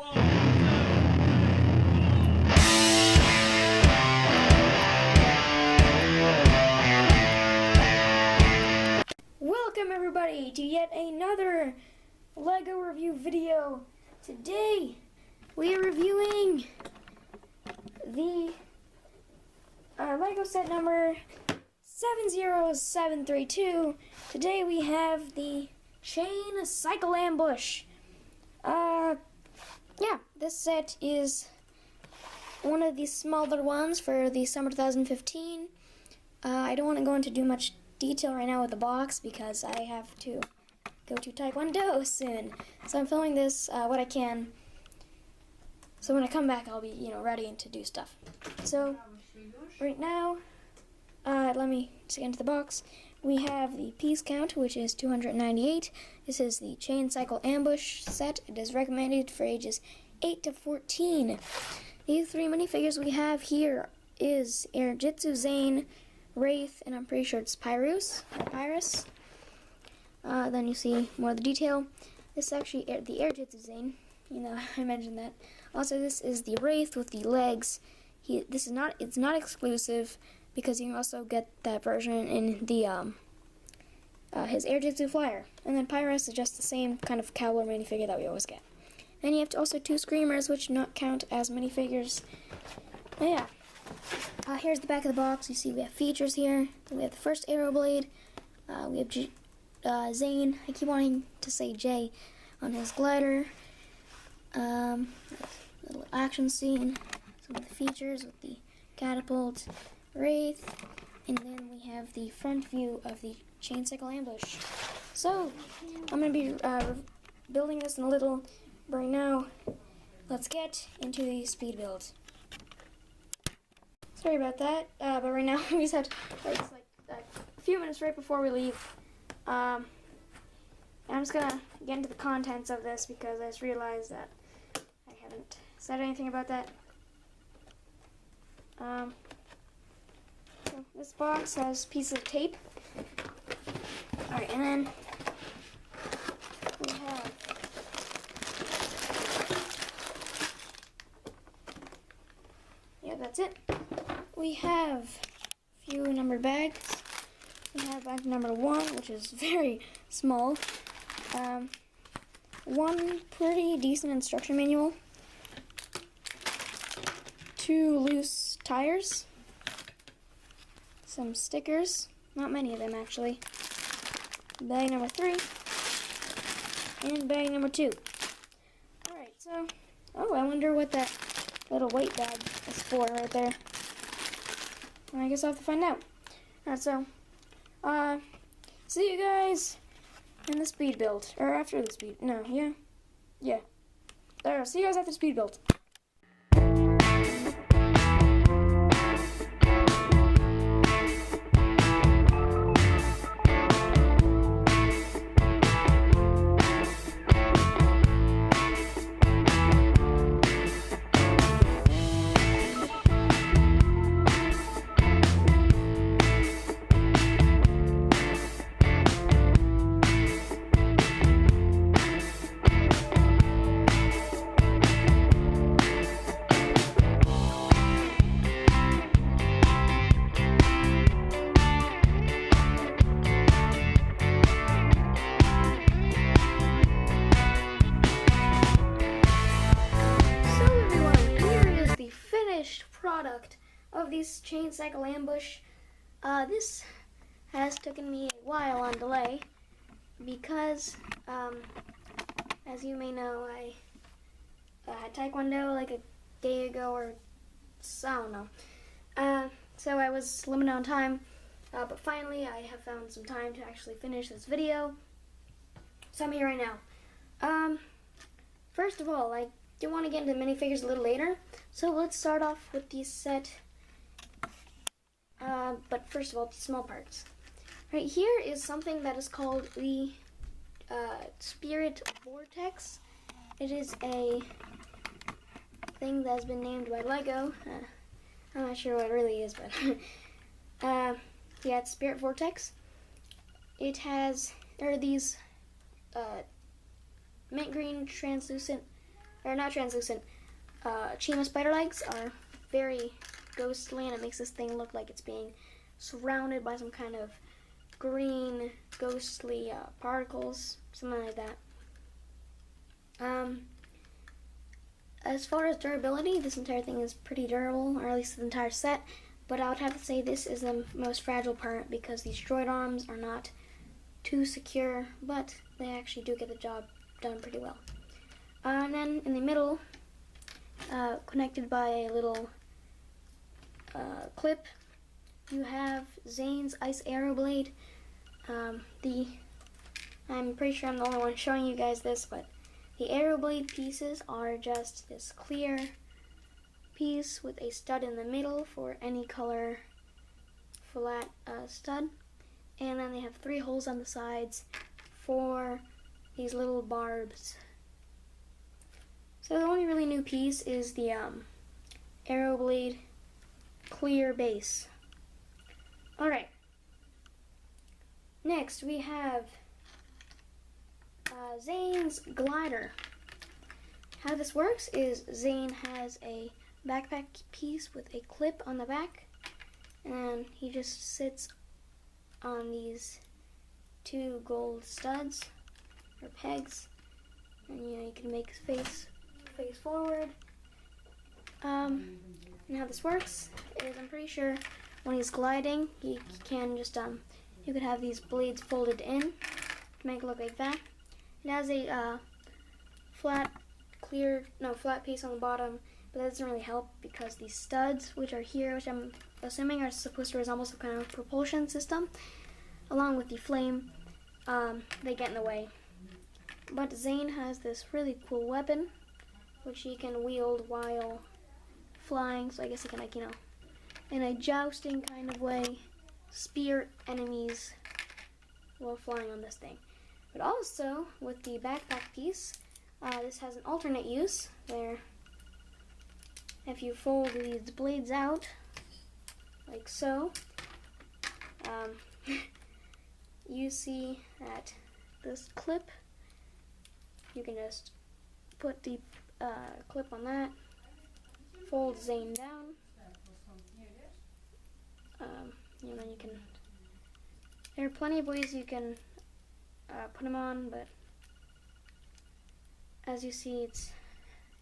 Welcome everybody to yet another LEGO review video. Today we are reviewing the LEGO set number 70732. Today we have the Chain Cycle Ambush. Yeah, this set is one of the smaller ones for the summer 2015. I don't want to go into too much detail right now with the box because I have to go to Taekwondo soon. So I'm filming this what I can. So when I come back, I'll be ready to do stuff. So right now, let me just get into the box. We have the piece count, which is 298. This is the Chain Cycle Ambush set. It is recommended for ages 8 to 14. These three minifigures we have here is Jitsu Zane, Braith, and I'm pretty sure it's Pyrus. Then you see more of the detail. This is actually the Jitsu Zane. I mentioned that. Also, this is the Braith with the legs. It's not exclusive because you can also get that version in the his Jitsu flyer. And then Pyrus is just the same kind of cowboy minifigure that we always get. And you have also two screamers, which not count as minifigures. But yeah. Here's the back of the box. You see we have features here. We have the first arrow blade. We have Zane. I keep wanting to say J on his glider. Little action scene. Some of the features with the catapult, Braith, and then we have the front view of the Chain Cycle Ambush. So I'm going to be building this in a little. Right now, let's get into the speed build. Sorry about that, but right now we just have it's like a few minutes right before we leave. I'm just gonna get into the contents of this because I just realized that I haven't said anything about that. So this box has pieces of tape. Alright, and then we have that's it. We have a few numbered bags. We have bag number 1, which is very small. One pretty decent instruction manual. 2 loose tires. Some stickers. Not many of them, actually. Bag number 3. And bag number 2. Alright, so... Oh, I wonder what that little weight bag is for right there. I guess I'll have to find out. Alright, so, see you guys in the speed build. Or after the speed, no, yeah. There, see you guys after the speed build. Product of this Chain Cycle Ambush. This has taken me a while on delay because, as you may know, I had Taekwondo like a day ago or so, I don't know. So I was limited on time, but finally I have found some time to actually finish this video. So I'm here right now. First of all, I do want to get into minifigures a little later, so let's start off with the set. But first of all, the small parts. Right here is something that is called the Spirit Vortex. It is a thing that has been named by LEGO. I'm not sure what it really is, but yeah, it's Spirit Vortex. It has, there are these mint green translucent or not translucent, Chima spider legs are very ghostly, and it makes this thing look like it's being surrounded by some kind of green ghostly particles, something like that. As far as durability, this entire thing is pretty durable, or at least the entire set, but I would have to say this is the most fragile part because these droid arms are not too secure, but they actually do get the job done pretty well. And then in the middle, connected by a little clip, you have Zane's ice arrow blade. I'm pretty sure I'm the only one showing you guys this, but the arrow blade pieces are just this clear piece with a stud in the middle for any color flat stud, and then they have 3 holes on the sides for these little barbs. So the only really new piece is the arrow blade clear base. Alright, next we have Zane's glider. How this works is Zane has a backpack piece with a clip on the back, and he just sits on these 2 gold studs or pegs, and you can make his face forward. And how this works is, I'm pretty sure when he's gliding, he can just you could have these blades folded in to make it look like that. It has a flat piece on the bottom, but that doesn't really help because these studs, which are here, which I'm assuming are supposed to resemble some kind of propulsion system, along with the flame, they get in the way. But Zane has this really cool weapon, which he can wield while flying, so I guess he can, like, you know, in a jousting kind of way, spear enemies while flying on this thing. But also, with the backpack piece, this has an alternate use, where if you fold these blades out, like so, you see that this clip, you can just put the clip on that, fold Zane down, and then you can, there are plenty of ways you can put them on, but as you see, it's,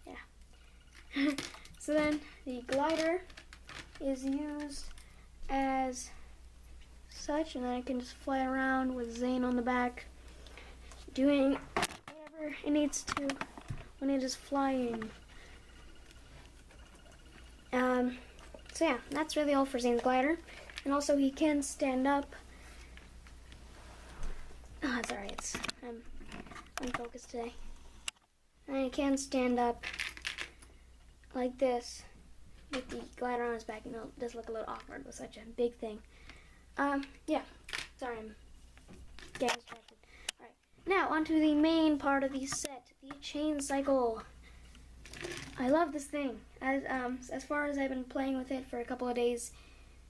yeah. So then the glider is used as such, and then I can just fly around with Zane on the back, doing whatever it needs to when it is flying. So yeah, that's really all for Zane's glider. And also he can stand up. Oh, it's alright, I'm unfocused today. And he can stand up like this with the glider on his back. You know, it does look a little awkward with such a big thing. Yeah, sorry, I'm getting distracted. Alright, now onto the main part of the set, the chain cycle. I love this thing. As far as I've been playing with it for a couple of days,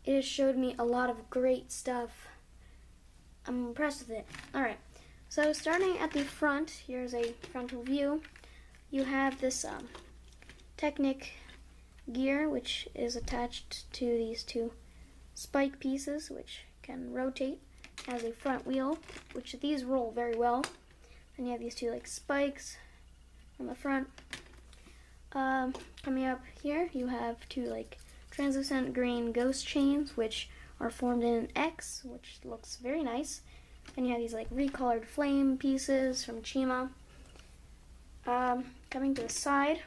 it has showed me a lot of great stuff. I'm impressed with it. Alright, so starting at the front, here's a frontal view. You have this Technic gear, which is attached to these 2 spike pieces, which can rotate. Has a front wheel, which these roll very well. And you have these 2 like spikes on the front. Coming up here, you have 2 like translucent green ghost chains, which are formed in an X, which looks very nice. And you have these like recolored flame pieces from Chima. Coming to the side,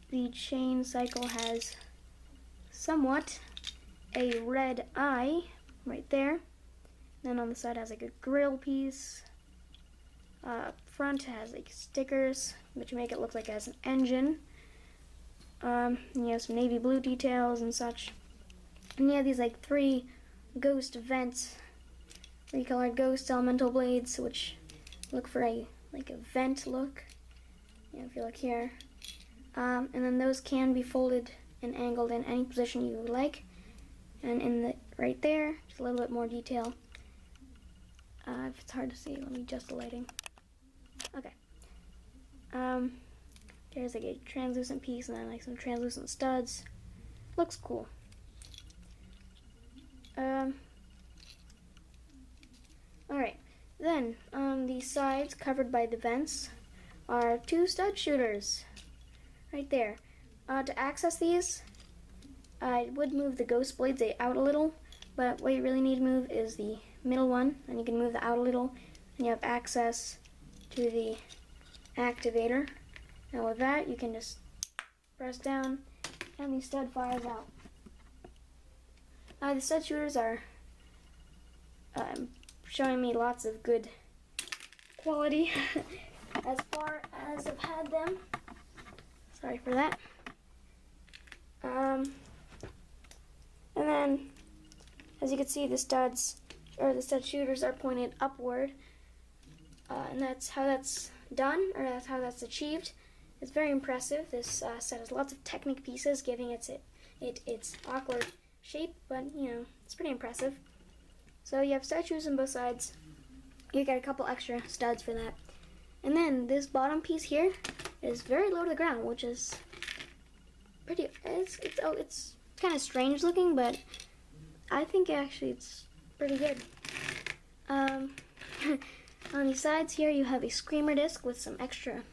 the chain cycle has somewhat a red eye right there. Then on the side has like a grill piece. Front has like stickers, which make it look like it has an engine. And you have some navy blue details and such. And you have these like 3 ghost vents, recolored ghost elemental blades, which look for a vent look. Yeah, if you look here. And then those can be folded and angled in any position you would like. And in the right there, just a little bit more detail. If it's hard to see, let me adjust the lighting. Okay. There's like a translucent piece and then like some translucent studs. Looks cool. Alright, then on the sides covered by the vents are 2 stud shooters. Right there. To access these, I would move the ghost blades out a little, but what you really need to move is the middle one, and you can move that out a little, and you have access to the activator. And with that, you can just press down, and the stud fires out. The stud shooters are showing me lots of good quality as far as I've had them. Sorry for that. And then, as you can see, the stud shooters are pointed upward, and that's how that's done, or that's how that's achieved. It's very impressive. This set has lots of Technic pieces, giving it its awkward shape, but you know, it's pretty impressive. So you have stud shooters on both sides. You get a couple extra studs for that. And then this bottom piece here is very low to the ground, which is pretty. It's kind of strange looking, but I think actually it's pretty good. On the sides here, you have a screamer disc with some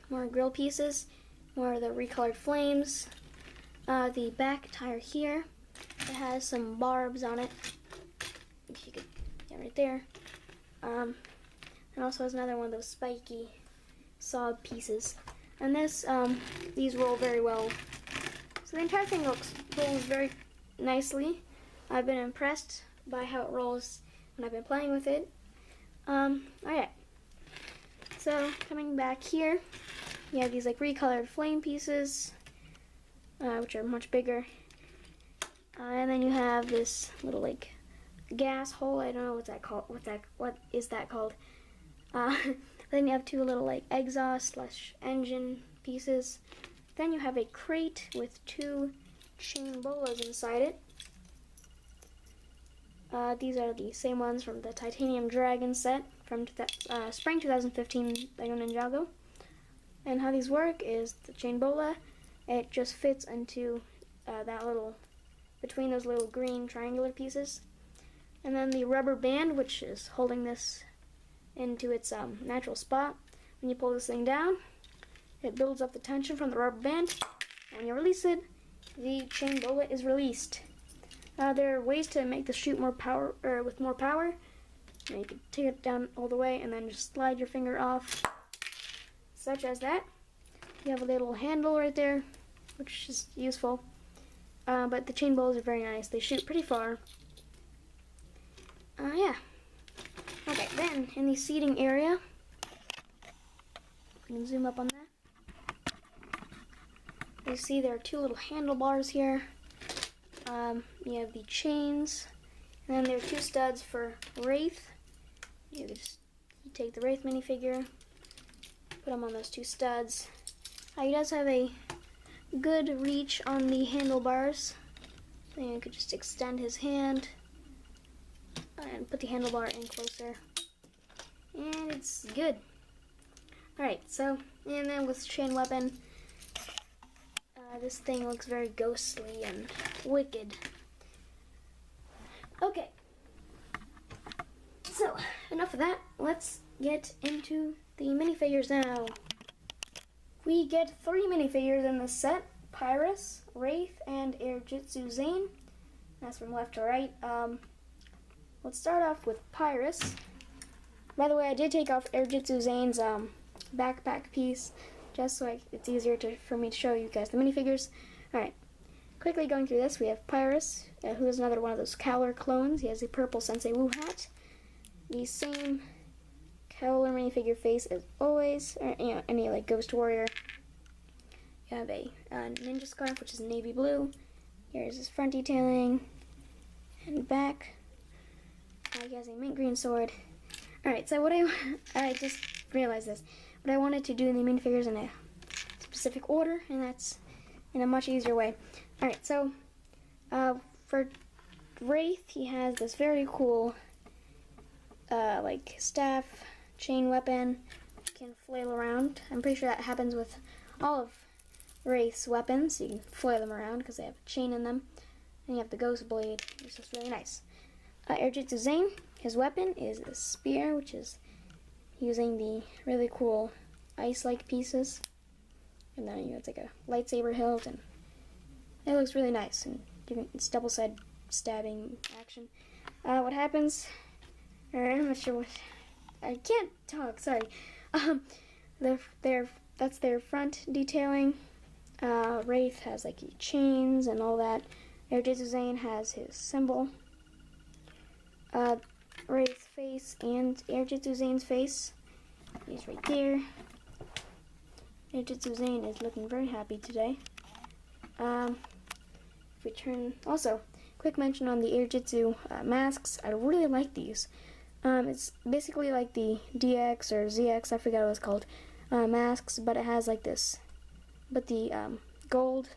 more grill pieces, more of the recolored flames. The back tire here, it has some barbs on it, which you could get right there. And also has another one of those spiky saw pieces. And these roll very well. So the entire thing rolls very nicely. I've been impressed by how it rolls when I've been playing with it. Alright. So coming back here, you have these like recolored flame pieces, which are much bigger. And then you have this little like gas hole. I don't know what's that called. What is that called? Then you have 2 little like exhaust/engine pieces. Then you have a crate with 2 chain bolas inside it. These are the same ones from the Titanium Dragon set from spring 2015 Lego Ninjago. And how these work is the chain bola, it just fits into between those little green triangular pieces. And then the rubber band, which is holding this into its natural spot. When you pull this thing down, it builds up the tension from the rubber band. And when you release it, the chain bola is released. There are ways to make the shoot more power, or with more power. And you can take it down all the way and then just slide your finger off, such as that. You have a little handle right there, which is useful. But the chain bolas are very nice. They shoot pretty far. Yeah. Okay, then in the seating area, you can zoom up on that. You see there are 2 little handlebars here. You have the chains, and then there are 2 studs for Braith. You take the Braith minifigure, put him on those 2 studs. He does have a good reach on the handlebars. So you could just extend his hand and put the handlebar in closer, and it's good. Alright, so, and then with chain weapon, this thing looks very ghostly and wicked. Okay, so enough of that. Let's get into the minifigures now. We get 3 minifigures in this set: Pyrus, Wraith, and Jitsu Zane. That's from left to right. Let's start off with Pyrus. By the way, I did take off Jitsu Zane's backpack piece, just so it's easier for me to show you guys the minifigures. Alright, quickly going through this, we have Pyrus, who is another one of those Cowler clones. He has a purple Sensei Wu hat. The same Cowler minifigure face as always, or, you know, any like Ghost Warrior. You have a ninja scarf, which is navy blue. Here's his front detailing and back. He has a mint green sword. Alright, so I just realized this. But I wanted to do the minifigures in a specific order, and that's in a much easier way. Alright, so for Braith, he has this very cool like staff, chain weapon, can flail around. I'm pretty sure that happens with all of Wraith's weapons. You can flail them around because they have a chain in them. And you have the Ghost Blade, which is really nice. Jitsu Zane, his weapon is a spear, which is using the really cool ice-like pieces. And then it's like a lightsaber hilt, and it looks really nice. And it's double-sided stabbing action. What happens? I'm not sure what. I can't talk. Sorry. That's their front detailing. Braith has like chains and all that. Jitsu Zane has his symbol. Wraith's face and Jitsu Zane's face is right there. Jitsu Zane is looking very happy today. If we turn, also, quick mention on the Jitsu masks. I really like these. It's basically like the DX or ZX, I forgot what it was called, masks, but it has like this. But the gold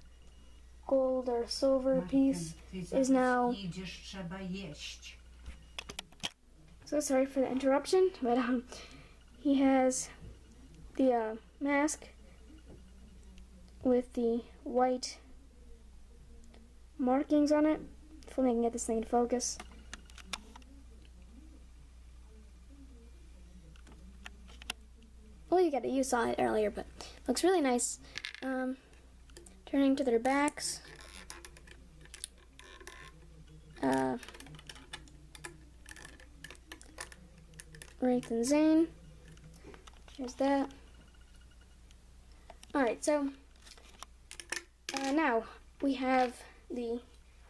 or silver piece is now. So sorry for the interruption, but he has the mask with the white markings on it. Hopefully I can get this thing in focus. Well, you saw it earlier, but it looks really nice. Turning to their backs. Braith and Zane. Here's that. Alright, so now we have the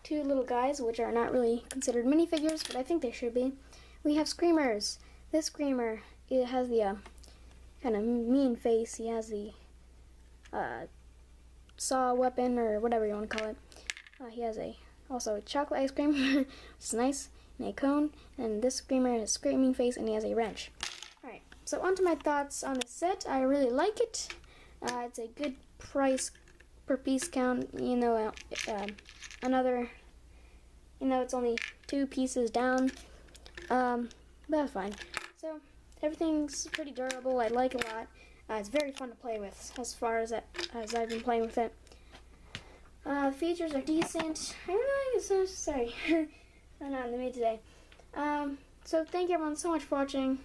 two little guys, which are not really considered minifigures, but I think they should be. We have Screamers. This Screamer, it has the kind of mean face. He has the saw weapon, or whatever you want to call it. He has also a chocolate ice cream, which is nice, and a cone. And this Screamer has a screaming face, and he has a wrench. Alright, so on to my thoughts on the set. I really like it. It's a good price per piece count. It's only 2 pieces down. But that's fine. So everything's pretty durable. I like it a lot. It's very fun to play with, as far as I've been playing with it. Features are decent. I don't know. Sorry, I'm not in the mood today. So thank you everyone so much for watching.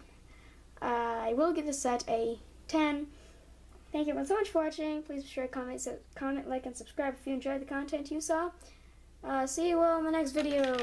I will give this set a 10. Thank you everyone so much for watching. Please be sure to comment, like, and subscribe if you enjoyed the content you saw. See you all in the next video.